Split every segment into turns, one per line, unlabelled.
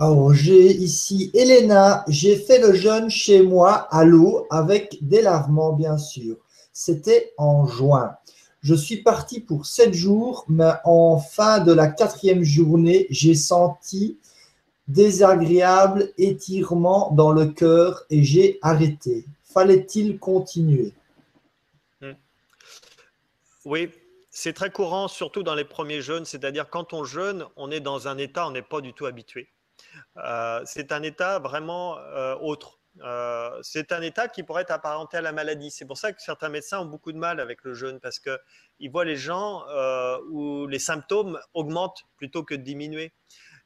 Alors, j'ai ici Elena. J'ai fait le jeûne chez moi à l'eau avec des lavements, bien sûr. C'était en juin. Je suis parti pour 7 jours, mais en fin de la quatrième journée, j'ai senti désagréable étirement dans le cœur et j'ai arrêté. Fallait-il continuer?
Hmm. Oui, c'est très courant, surtout dans les premiers jeûnes, c'est-à-dire quand on jeûne, on est dans un état, on n'est pas du tout habitué. C'est un état vraiment autre. C'est un état qui pourrait être apparenté à la maladie. C'est pour ça que certains médecins ont beaucoup de mal avec le jeûne, parce qu'ils voient les gens où les symptômes augmentent plutôt que de diminuer.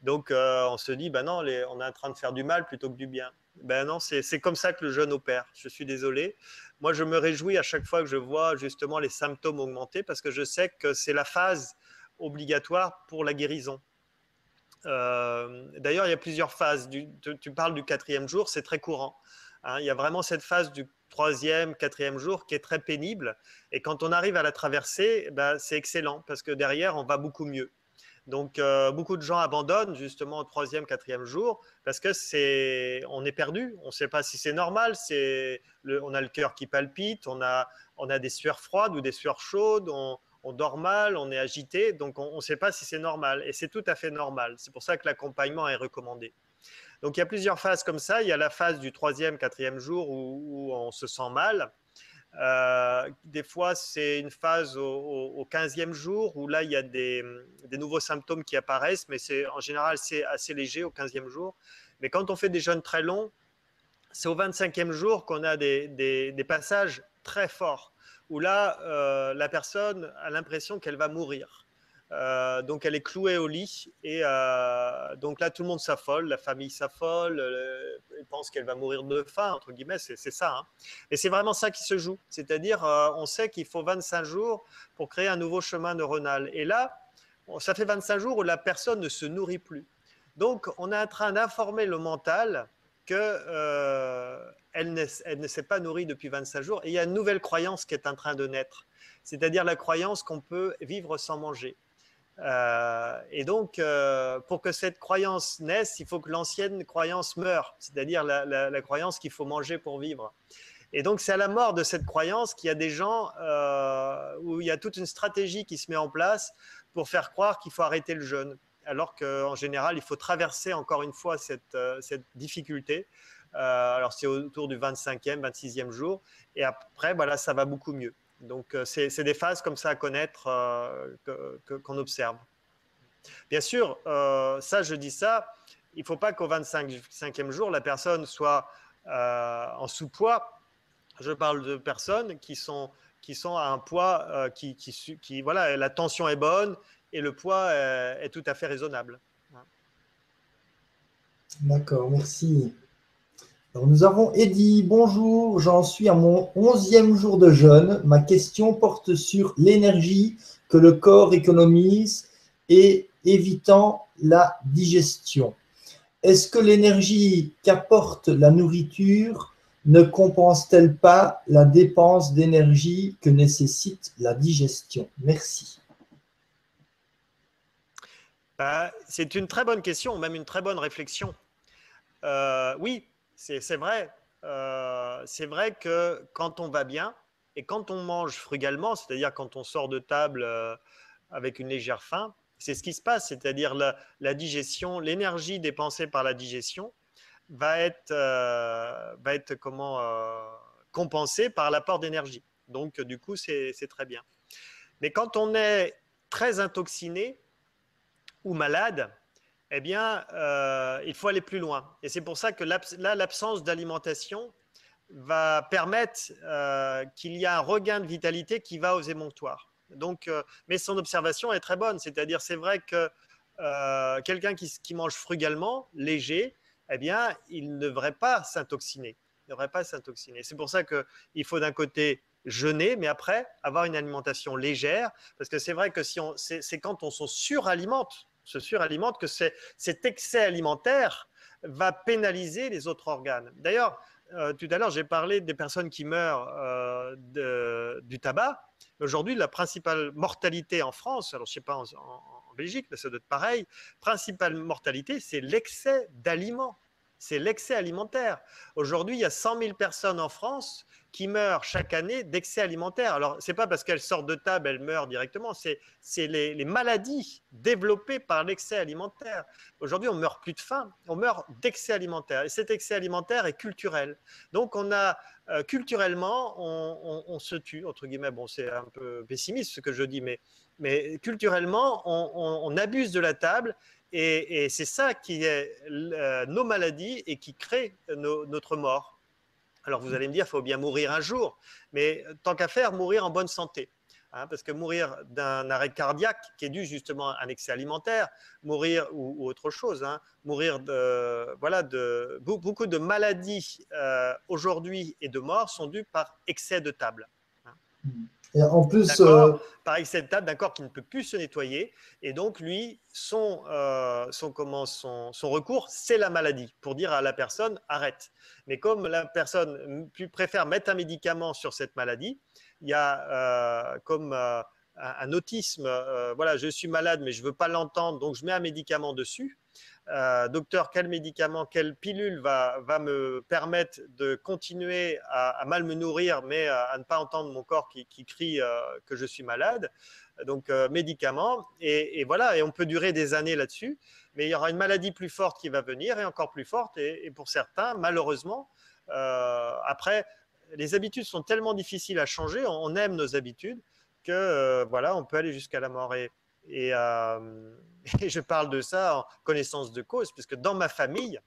Donc, on se dit, ben non, on est en train de faire du mal plutôt que du bien. Ben non, c'est comme ça que le jeûne opère. Je suis désolé. Moi, je me réjouis à chaque fois que je vois justement les symptômes augmenter parce que je sais que c'est la phase obligatoire pour la guérison. D'ailleurs, il y a plusieurs phases. Tu parles du quatrième jour, c'est très courant. Hein, il y a vraiment cette phase du troisième, quatrième jour qui est très pénible. Et quand on arrive à la traverser, ben, c'est excellent parce que derrière, on va beaucoup mieux. Donc, beaucoup de gens abandonnent justement au troisième, quatrième jour parce que on est perdu. On ne sait pas si c'est normal. On a le cœur qui palpite, on a des sueurs froides ou des sueurs chaudes, on dort mal, on est agité. Donc, on ne sait pas si c'est normal. Et c'est tout à fait normal. C'est pour ça que l'accompagnement est recommandé. Donc, il y a plusieurs phases comme ça. Il y a la phase du troisième, quatrième jour où on se sent mal. Des fois, c'est une phase au 15e jour où là, il y a des nouveaux symptômes qui apparaissent, mais en général, c'est assez léger au 15e jour. Mais quand on fait des jeûnes très longs, c'est au 25e jour qu'on a des passages très forts, où là, la personne a l'impression qu'elle va mourir. Donc elle est clouée au lit et donc là tout le monde s'affole, la famille s'affole, elle pense qu'elle va mourir de faim, entre guillemets, c'est ça. Hein. Et c'est vraiment ça qui se joue, c'est-à-dire on sait qu'il faut 25 jours pour créer un nouveau chemin neuronal. Et là, ça fait 25 jours où la personne ne se nourrit plus. Donc on est en train d'informer le mental qu'elle elle ne s'est pas nourrie depuis 25 jours et il y a une nouvelle croyance qui est en train de naître, c'est-à-dire la croyance qu'on peut vivre sans manger. Et donc, pour que cette croyance naisse, il faut que l'ancienne croyance meure, c'est-à-dire la croyance qu'il faut manger pour vivre. Et donc, c'est à la mort de cette croyance qu'il y a des gens où il y a toute une stratégie qui se met en place pour faire croire qu'il faut arrêter le jeûne, alors qu'en général, il faut traverser encore une fois cette difficulté. Alors, c'est autour du 25e, 26e jour, et après, voilà, ça va beaucoup mieux. Donc, c'est des phases comme ça à connaître qu'on observe. Bien sûr, ça, je dis ça, il ne faut pas qu'au 25e jour, la personne soit en sous-poids. Je parle de personnes qui sont à un poids voilà, la tension est bonne et le poids est tout à fait raisonnable.
D'accord, merci. Alors, nous avons Eddy. Bonjour, j'en suis à mon 11e jour de jeûne. Ma question porte sur l'énergie que le corps économise et évitant la digestion. Est-ce que l'énergie qu'apporte la nourriture ne compense-t-elle pas la dépense d'énergie que nécessite la digestion? Merci.
C'est une très bonne question, même une très bonne réflexion. Oui, c'est vrai. C'est vrai que quand on va bien et quand on mange frugalement, c'est-à-dire quand on sort de table avec une légère faim, c'est ce qui se passe, c'est-à-dire la digestion, l'énergie dépensée par la digestion va être compensée par l'apport d'énergie. Donc, du coup, c'est très bien. Mais quand on est très intoxiné ou malade, eh bien, il faut aller plus loin. Et c'est pour ça que l'absence d'alimentation va permettre qu'il y ait un regain de vitalité qui va aux émonctoires. Donc, mais son observation est très bonne. C'est-à-dire, c'est vrai que quelqu'un qui mange frugalement, léger, eh bien, il ne devrait pas s'intoxiner. Il ne devrait pas s'intoxiner. C'est pour ça qu'il faut d'un côté jeûner, mais après avoir une alimentation légère, parce que c'est vrai que c'est quand on se suralimente que cet excès alimentaire va pénaliser les autres organes. D'ailleurs, tout à l'heure, j'ai parlé des personnes qui meurent du tabac. Aujourd'hui, la principale mortalité en France, alors je ne sais pas en Belgique, mais ça doit être pareil. Principale mortalité, c'est l'excès d'aliments. C'est l'excès alimentaire. Aujourd'hui, il y a 100 000 personnes en France qui meurent chaque année d'excès alimentaire. Alors, ce n'est pas parce qu'elles sortent de table, elles meurent directement, c'est les maladies développées par l'excès alimentaire. Aujourd'hui, on ne meurt plus de faim, on meurt d'excès alimentaire. Et cet excès alimentaire est culturel. Donc, on a culturellement, on se tue, entre guillemets. Bon, c'est un peu pessimiste ce que je dis, mais culturellement, on abuse de la table. Et c'est ça qui est nos maladies et qui crée notre mort. Alors vous allez me dire, il faut bien mourir un jour, mais tant qu'à faire, mourir en bonne santé. Hein, parce que mourir d'un arrêt cardiaque qui est dû justement à un excès alimentaire, mourir ou autre chose, hein, mourir de beaucoup de maladies aujourd'hui et de morts sont dues par excès de table. Hein.
Et en plus,
par excès de table, d'un corps qui ne peut plus se nettoyer. Et donc, lui, son recours, c'est la maladie, pour dire à la personne, arrête. Mais comme la personne préfère mettre un médicament sur cette maladie, il y a un autisme, voilà, je suis malade, mais je ne veux pas l'entendre, donc je mets un médicament dessus. Docteur, quel médicament, quelle pilule va me permettre de continuer à mal me nourrir, mais à ne pas entendre mon corps qui crie que je suis malade. Donc, médicaments, et voilà, et on peut durer des années là-dessus, mais il y aura une maladie plus forte qui va venir, et encore plus forte, et pour certains, malheureusement, après, les habitudes sont tellement difficiles à changer, on aime nos habitudes, que voilà, on peut aller jusqu'à la mort. Et je parle de ça en connaissance de cause, puisque dans ma famille,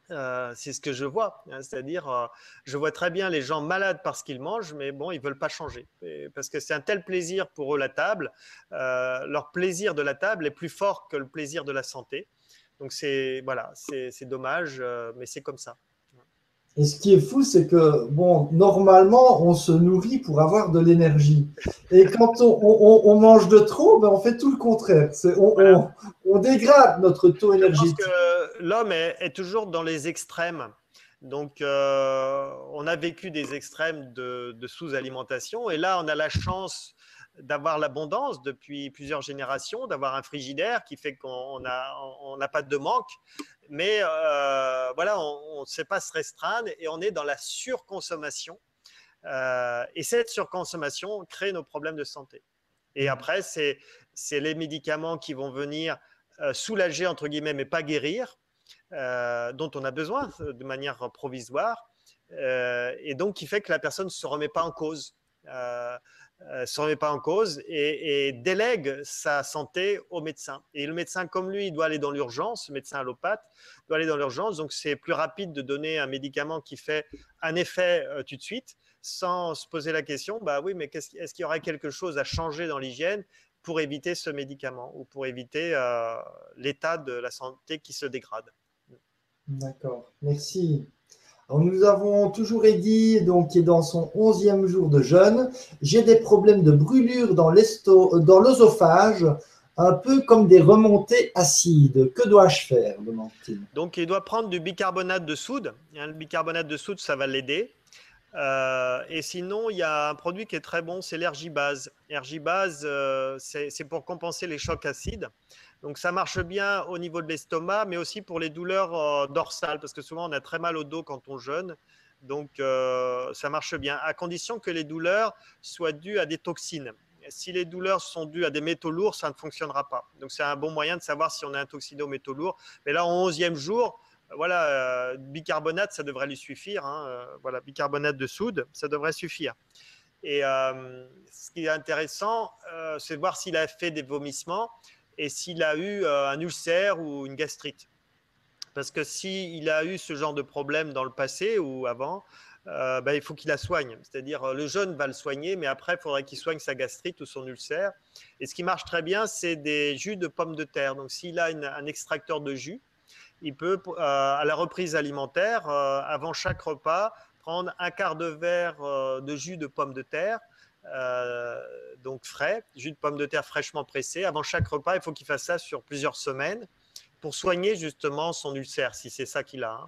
c'est ce que je vois. Hein, c'est-à-dire, je vois très bien les gens malades parce qu'ils mangent, mais bon, ils ne veulent pas changer. Parce que c'est un tel plaisir pour eux, la table. Leur plaisir de la table est plus fort que le plaisir de la santé. Donc, voilà, c'est dommage, mais c'est comme ça.
et ce qui est fou, c'est que, bon, normalement, on se nourrit pour avoir de l'énergie. Et quand on mange de trop, ben, on fait tout le contraire.
Voilà.
On dégrade notre taux
Je pense
énergétique.
que l'homme est toujours dans les extrêmes. Donc, on a vécu des extrêmes de sous-alimentation. Et là, on a la chance d'avoir l'abondance depuis plusieurs générations, d'avoir un frigidaire qui fait qu'on n'a pas de manque. Mais voilà, on ne sait pas se restreindre et on est dans la surconsommation. Et cette surconsommation crée nos problèmes de santé. Et après, c'est les médicaments qui vont venir soulager, entre guillemets, mais pas guérir, dont on a besoin de manière provisoire, et donc qui fait que la personne ne se remet pas en cause. Se remet pas en cause et délègue sa santé au médecin. Et le médecin, comme lui, il doit aller dans l'urgence, le médecin allopathe doit aller dans l'urgence, donc c'est plus rapide de donner un médicament qui fait un effet tout de suite, sans se poser la question, bah oui, mais est-ce qu'il y aurait quelque chose à changer dans l'hygiène pour éviter ce médicament ou pour éviter l'état de la santé qui se dégrade.
D'accord, merci. Alors, nous avons toujours Eddy, donc, qui est dans son 11e jour de jeûne. J'ai des problèmes de brûlure dans l'œsophage, un peu comme des remontées acides. Que dois-je faire, demande-t-il.
Donc, il doit prendre du bicarbonate de soude. Le bicarbonate de soude, ça va l'aider. Et sinon, il y a un produit qui est très bon, c'est l'Ergibase. L'Ergibase, c'est pour compenser les chocs acides. Donc, ça marche bien au niveau de l'estomac, mais aussi pour les douleurs dorsales, parce que souvent, on a très mal au dos quand on jeûne. Donc, ça marche bien, à condition que les douleurs soient dues à des toxines. Si les douleurs sont dues à des métaux lourds, ça ne fonctionnera pas. Donc, c'est un bon moyen de savoir si on est intoxiné aux métaux lourds. Mais là, en 11e jour, voilà, bicarbonate, ça devrait lui suffire. Hein, voilà, bicarbonate de soude, ça devrait suffire. Et ce qui est intéressant, c'est de voir s'il a fait des vomissements et s'il a eu un ulcère ou une gastrite. Parce que s'il a eu ce genre de problème dans le passé ou avant, il faut qu'il la soigne. C'est-à-dire, le jeûne va le soigner, mais après, il faudrait qu'il soigne sa gastrite ou son ulcère. Et ce qui marche très bien, c'est des jus de pommes de terre. Donc, s'il a un extracteur de jus, il peut, à la reprise alimentaire, avant chaque repas, prendre un quart de verre de jus de pomme de terre, donc frais, jus de pomme de terre fraîchement pressé. Avant chaque repas, il faut qu'il fasse ça sur plusieurs semaines pour soigner justement son ulcère, si c'est ça qu'il a,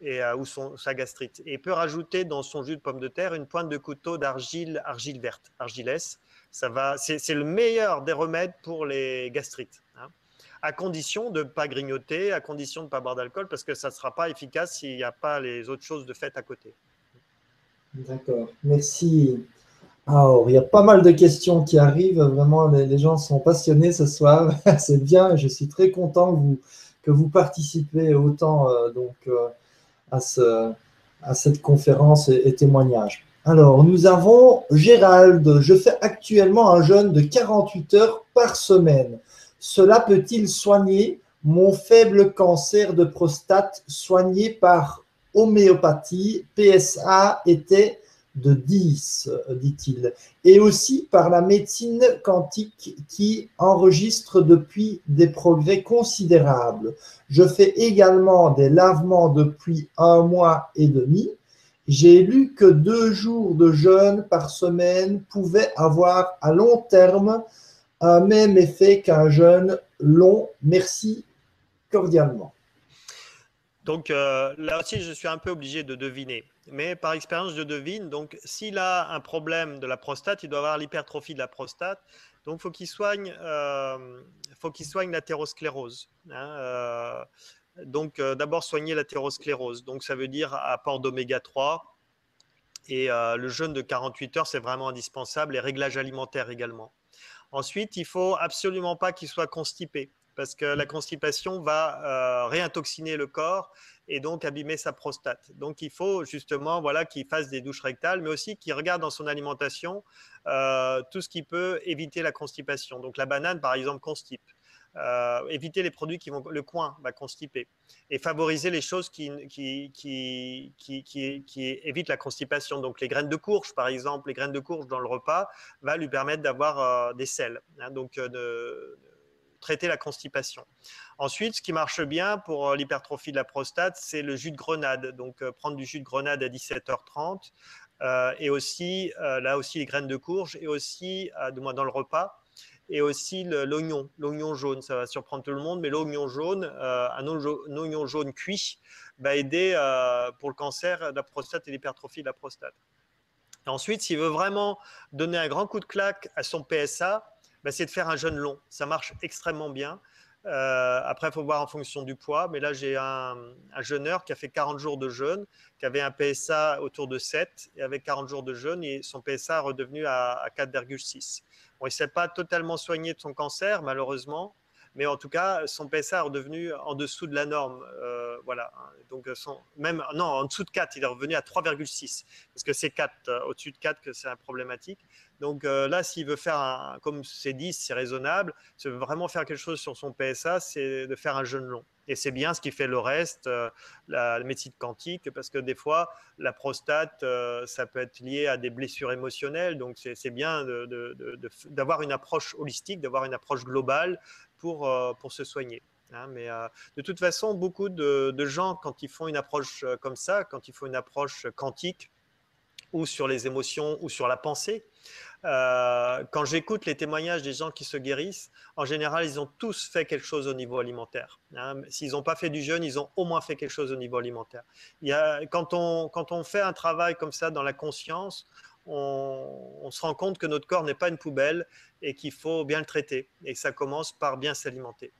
hein, ou sa gastrite. Et il peut rajouter dans son jus de pomme de terre une pointe de couteau d'argile verte, argilès, C'est le meilleur des remèdes pour les gastrites, hein, à condition de ne pas grignoter, à condition de ne pas boire d'alcool, parce que ça ne sera pas efficace s'il n'y a pas les autres choses de fait à côté.
D'accord, merci. Alors, il y a pas mal de questions qui arrivent. Vraiment, les gens sont passionnés ce soir. C'est bien. Je suis très content que vous participez autant à, ce, à cette conférence et témoignage. Alors, nous avons Gérald. Je fais actuellement un jeûne de 48 heures par semaine. Cela peut-il soigner mon faible cancer de prostate soigné par homéopathie? PSA était de 10, dit-il, et aussi par la médecine quantique qui enregistre depuis des progrès considérables. Je fais également des lavements depuis 1 mois et demi. J'ai lu que 2 jours de jeûne par semaine pouvaient avoir à long terme un même effet qu'un jeûne long. Merci cordialement.
Donc là aussi, je suis un peu obligé de deviner. Mais par expérience, je devine. Donc, s'il a un problème de la prostate, il doit avoir l'hypertrophie de la prostate. Donc, faut qu'il soigne l'athérosclérose, hein, donc, d'abord soigner l'athérosclérose. Donc, ça veut dire apport d'oméga 3. Et le jeûne de 48 heures, c'est vraiment indispensable. Et réglage alimentaire également. Ensuite, il ne faut absolument pas qu'il soit constipé, parce que la constipation va réintoxiner le corps et donc abîmer sa prostate. Donc, il faut justement qu'il fasse des douches rectales, mais aussi qu'il regarde dans son alimentation tout ce qui peut éviter la constipation. Donc, la banane, par exemple, constipe. Éviter les produits qui vont, le coin va constiper, et favoriser les choses qui évitent la constipation. Donc les graines de courge, par exemple, les graines de courge dans le repas va lui permettre d'avoir des sels, hein, donc de traiter la constipation. Ensuite, ce qui marche bien pour l'hypertrophie de la prostate, c'est le jus de grenade. Donc prendre du jus de grenade à 17h30, et aussi là aussi les graines de courge, et aussi dans le repas, et aussi l'oignon jaune. Ça va surprendre tout le monde, mais l'oignon jaune, un oignon jaune cuit, va aider pour le cancer de la prostate et l'hypertrophie de la prostate. Et ensuite, s'il veut vraiment donner un grand coup de claque à son PSA, c'est de faire un jeûne long. Ça marche extrêmement bien. Après, il faut voir en fonction du poids. Mais là, j'ai un jeûneur qui a fait 40 jours de jeûne, qui avait un PSA autour de 7. Et avec 40 jours de jeûne, son PSA est redevenu à 4,6. Bon, il ne s'est pas totalement soigné de son cancer, malheureusement. Mais en tout cas, son PSA est redevenu en dessous de la norme. Voilà. Donc, en dessous de 4, il est revenu à 3,6. Parce que c'est 4, au-dessus de 4 que c'est problématique. Donc là, s'il veut faire, comme c'est 10, c'est raisonnable. S'il veut vraiment faire quelque chose sur son PSA, c'est de faire un jeûne long. Et c'est bien ce qui fait le reste, la médecine quantique, parce que des fois, la prostate, ça peut être lié à des blessures émotionnelles. Donc c'est bien d'avoir une approche holistique, d'avoir une approche globale pour se soigner. Hein, mais de toute façon, beaucoup de gens, quand ils font une approche comme ça, quand ils font une approche quantique, ou sur les émotions, ou sur la pensée, quand j'écoute les témoignages des gens qui se guérissent, en général, ils ont tous fait quelque chose au niveau alimentaire. Hein. S'ils n'ont pas fait du jeûne, ils ont au moins fait quelque chose au niveau alimentaire. Quand on fait un travail comme ça dans la conscience, on se rend compte que notre corps n'est pas une poubelle et qu'il faut bien le traiter. Et ça commence par bien s'alimenter.